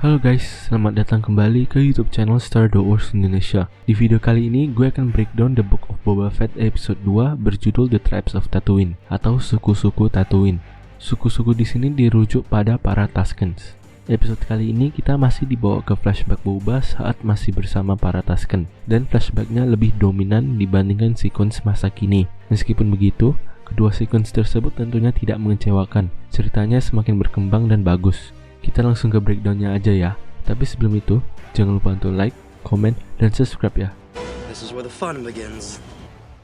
Halo guys, selamat datang kembali ke YouTube channel Star Wars Indonesia. Di video kali ini gue akan breakdown The Book of Boba Fett episode 2 berjudul The Tribes of Tatooine atau suku-suku Tatooine. Suku-suku di sini dirujuk pada para Tuskens. Episode kali ini kita masih dibawa ke flashback Boba saat masih bersama para Tusken, dan flashbacknya lebih dominan dibandingkan sequence masa kini. Meskipun begitu, kedua sequence tersebut tentunya tidak mengecewakan. Ceritanya semakin berkembang dan bagus. Kita langsung ke breakdownnya aja ya. Tapi sebelum itu, jangan lupa untuk like, comment, dan subscribe ya. This is where the fun begins.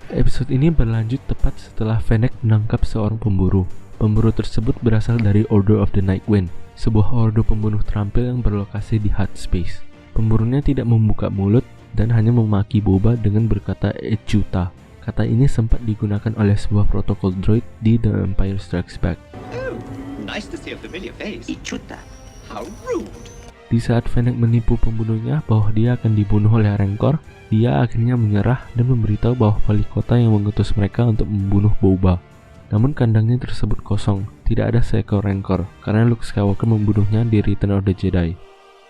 Episode ini berlanjut tepat setelah Fennec menangkap seorang pemburu. Pemburu tersebut berasal dari Order of the Nightwind, sebuah ordo pembunuh terampil yang berlokasi di Hutt Space. Pemburunya tidak membuka mulut dan hanya memaki Boba dengan berkata Echuta. Kata ini sempat digunakan oleh sebuah protokol droid di The Empire Strikes Back. Nice to see a familiar face. Ichuta. How rude. Di saat Fennec menipu pembunuhnya bahwa dia akan dibunuh oleh Rancor, dia akhirnya menyerah dan memberitahu bahwa wali kota yang mengutus mereka untuk membunuh Boba. Namun kandangnya tersebut kosong, tidak ada seekor Rancor, karena Luke Skywalker membunuhnya di Return of the Jedi.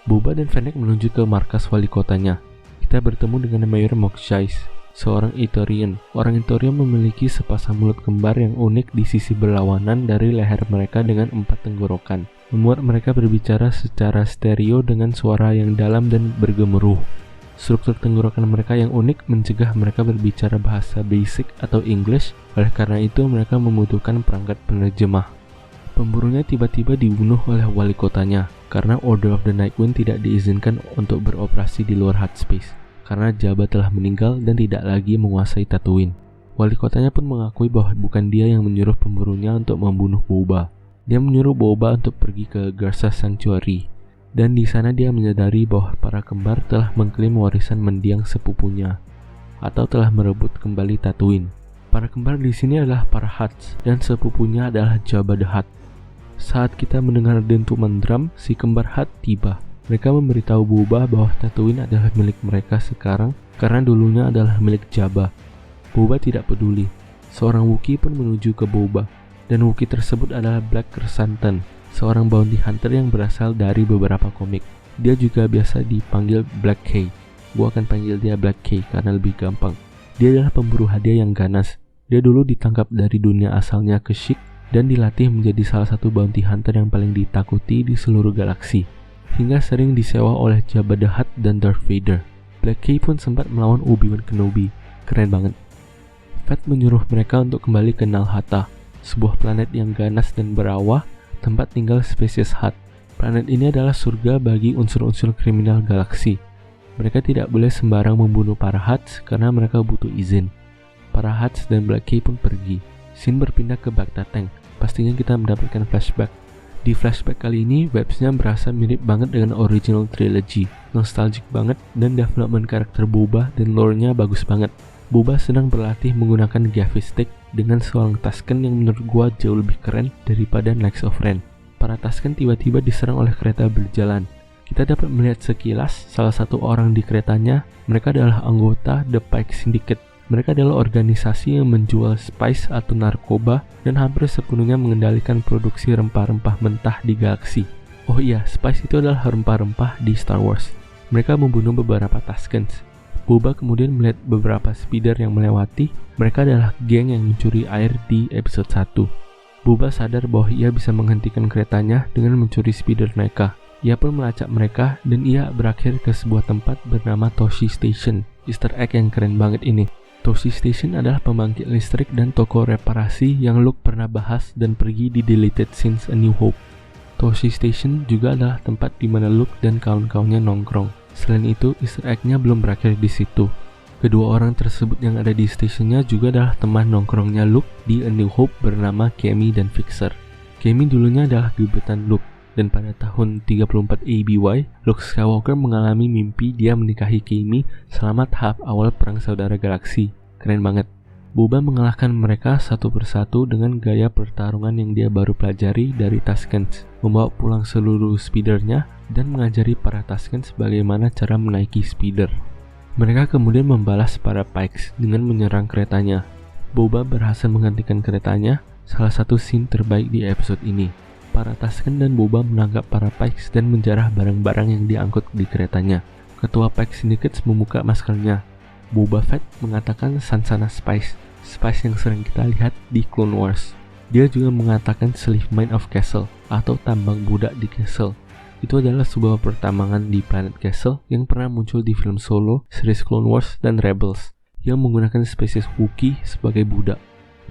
Boba dan Fennec menuju ke markas wali kotanya. Kita bertemu dengan Mayor Mos Eisley, seorang Ithorian. Orang Ithorian memiliki sepasang mulut kembar yang unik di sisi berlawanan dari leher mereka dengan 4 tenggorokan, membuat mereka berbicara secara stereo dengan suara yang dalam dan bergemuruh. Struktur tenggorokan mereka yang unik mencegah mereka berbicara bahasa basic atau English, oleh karena itu mereka membutuhkan perangkat penerjemah. Pemburunya tiba-tiba dibunuh oleh wali kotanya, karena Order of the Nightwind tidak diizinkan untuk beroperasi di luar Hutt Space, karena Jabba telah meninggal dan tidak lagi menguasai Tatooine. Wali kotanya pun mengakui bahwa bukan dia yang menyuruh pemburunya untuk membunuh Boba. Dia menyuruh Boba untuk pergi ke Garsa Sanctuary, dan di sana dia menyadari bahwa para kembar telah mengklaim warisan mendiang sepupunya, atau telah merebut kembali Tatooine. Para kembar di sini adalah para Hutts, dan sepupunya adalah Jabba the Hutt. Saat kita mendengar dentuman drum, si kembar Hutt tiba. Mereka memberitahu Boba bahwa Tatooine adalah milik mereka sekarang karena dulunya adalah milik Jabba. Boba tidak peduli. Seorang Wookiee pun menuju ke Boba, dan Wookiee tersebut adalah Black Krrsantan, seorang bounty hunter yang berasal dari beberapa komik. Dia juga biasa dipanggil Black K. Gua akan panggil dia Black K karena lebih gampang. Dia adalah pemburu hadiah yang ganas. Dia dulu ditangkap dari dunia asalnya Kashyyyk dan dilatih menjadi salah satu bounty hunter yang paling ditakuti di seluruh galaksi, hingga sering disewa oleh Jabba the Hutt dan Darth Vader. Black K pun sempat melawan Obi-Wan Kenobi. Keren banget. Fett menyuruh mereka untuk kembali ke Nal Hutta, sebuah planet yang ganas dan berawah, tempat tinggal spesies Hutt. Planet ini adalah surga bagi unsur-unsur kriminal galaksi. Mereka tidak boleh sembarang membunuh para Hutts karena mereka butuh izin. Para Hutts dan Black K pun pergi. Scene berpindah ke Bacta Tank. Pastinya kita mendapatkan flashback. Di flashback kali ini, vibes-nya berasa mirip banget dengan original trilogy. Nostalgic banget, dan development karakter Boba dan lore-nya bagus banget. Boba sedang berlatih menggunakan Gavi Stick dengan seorang Tusken yang menurut gua jauh lebih keren daripada Knights of Ren. Para Tusken tiba-tiba diserang oleh kereta berjalan. Kita dapat melihat sekilas salah satu orang di keretanya. Mereka adalah anggota The Pike Syndicate. Mereka adalah organisasi yang menjual spice atau narkoba dan hampir sepenuhnya mengendalikan produksi rempah-rempah mentah di galaksi. Oh iya, spice itu adalah rempah-rempah di Star Wars. Mereka membunuh beberapa Tuskens. Boba kemudian melihat beberapa speeder yang melewati. Mereka adalah geng yang mencuri air di episode 1. Boba sadar bahwa ia bisa menghentikan keretanya dengan mencuri speeder mereka. Ia pun melacak mereka dan ia berakhir ke sebuah tempat bernama Tosche Station. Easter egg yang keren banget ini. Tosche Station adalah pembangkit listrik dan toko reparasi yang Luke pernah bahas dan pergi di deleted scenes A New Hope. Tosche Station juga adalah tempat di mana Luke dan kawan-kawannya nongkrong. Selain itu, Easter egg-nya belum berakhir di situ. Kedua orang tersebut yang ada di stationnya juga adalah teman nongkrongnya Luke di A New Hope bernama Camie dan Fixer. Camie dulunya adalah gebetan Luke, dan pada tahun 34 ABY, Luke Skywalker mengalami mimpi dia menikahi Camie selama tahap awal Perang Saudara Galaksi. Keren banget. Boba mengalahkan mereka satu persatu dengan gaya pertarungan yang dia baru pelajari dari Tuskens, membawa pulang seluruh speedernya dan mengajari para Tuskens bagaimana cara menaiki speeder. Mereka kemudian membalas para Pikes dengan menyerang keretanya. Boba berhasil menghentikan keretanya, salah satu scene terbaik di episode ini. Para Tusken dan Boba menangkap para Pikes dan menjarah barang-barang yang diangkut di keretanya. Ketua Pike Syndicate membuka maskernya. Boba Fett mengatakan Sansana Spice yang sering kita lihat di Clone Wars. Dia juga mengatakan Slave Mine of Castle atau tambang budak di Castle. Itu adalah sebuah pertambangan di planet Castle yang pernah muncul di film Solo, series Clone Wars, dan Rebels yang menggunakan spesies Wookiee sebagai budak.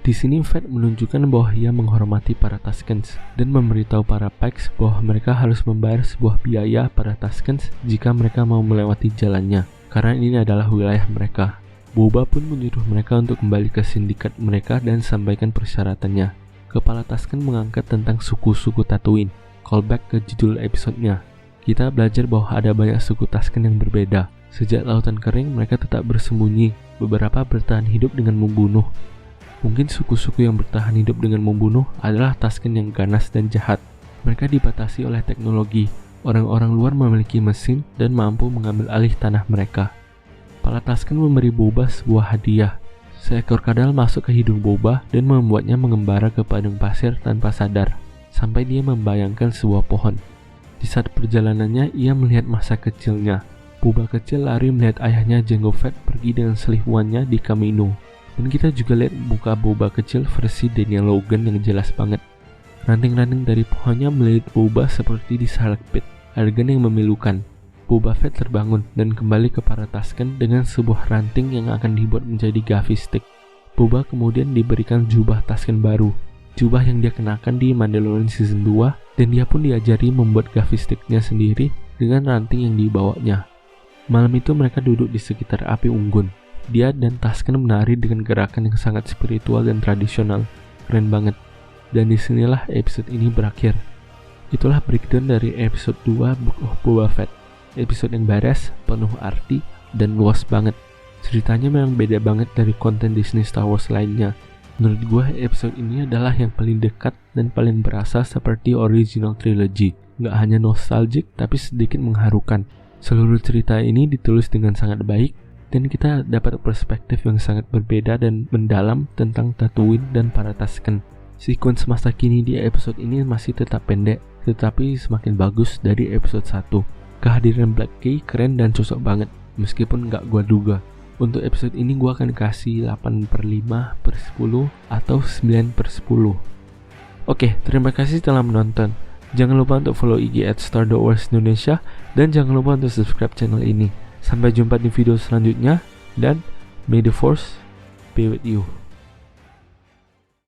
Di sini Fett menunjukkan bahwa ia menghormati para Tuskens dan memberitahu para Pikes bahwa mereka harus membayar sebuah biaya para Tuskens jika mereka mau melewati jalannya, karena ini adalah wilayah mereka. Boba pun menyuruh mereka untuk kembali ke sindikat mereka dan sampaikan persyaratannya. Kepala Tusken mengangkat tentang suku-suku Tatooine, callback ke judul episodenya. Kita belajar bahwa ada banyak suku Tusken yang berbeda. Sejak lautan kering, mereka tetap bersembunyi. Beberapa bertahan hidup dengan membunuh. Mungkin suku-suku yang bertahan hidup dengan membunuh adalah Tusken yang ganas dan jahat. Mereka dibatasi oleh teknologi. Orang-orang luar memiliki mesin dan mampu mengambil alih tanah mereka. Para Tusken memberi Boba sebuah hadiah. Seekor kadal masuk ke hidung Boba dan membuatnya mengembara ke padang pasir tanpa sadar, sampai dia membayangkan sebuah pohon. Di saat perjalanannya, ia melihat masa kecilnya. Boba kecil lari melihat ayahnya Jango Fett pergi dengan selingkuhannya di Kamino. Dan kita juga lihat muka Boba kecil versi Daniel Logan yang jelas banget. Ranting-ranting dari pohonnya melilit Boba seperti di Sarlacc pit, adegan yang memilukan. Boba Fett terbangun dan kembali ke para Tusken dengan sebuah ranting yang akan dibuat menjadi Gavi Stick. Boba kemudian diberikan jubah Tusken baru, jubah yang dia kenakan di Mandalorian Season 2, dan dia pun diajari membuat Gavi Stick-nya sendiri dengan ranting yang dibawanya. Malam itu mereka duduk di sekitar api unggun. Dia dan Tusken menari dengan gerakan yang sangat spiritual dan tradisional. Keren banget. Dan disinilah episode ini berakhir. Itulah breakdown dari episode 2 Book of Boba Fett. Episode yang beres, penuh arti, dan luas banget. Ceritanya memang beda banget dari konten Disney Star Wars lainnya. Menurut gue episode ini adalah yang paling dekat dan paling berasa seperti original trilogy. Nggak hanya nostalgic tapi sedikit mengharukan. Seluruh cerita ini ditulis dengan sangat baik, dan kita dapat perspektif yang sangat berbeda dan mendalam tentang Tatooine dan para Tusken. Sequence masa kini di episode ini masih tetap pendek, tetapi semakin bagus dari episode 1. Kehadiran Black Key keren dan cocok banget, meskipun nggak gua duga. Untuk episode ini gua akan kasih 8/5/10 atau 9/10. Oke, terima kasih telah menonton. Jangan lupa untuk follow IG @StarDoWarsIndonesia dan jangan lupa untuk subscribe channel ini. Sampai jumpa di video selanjutnya, dan May the Force be with you.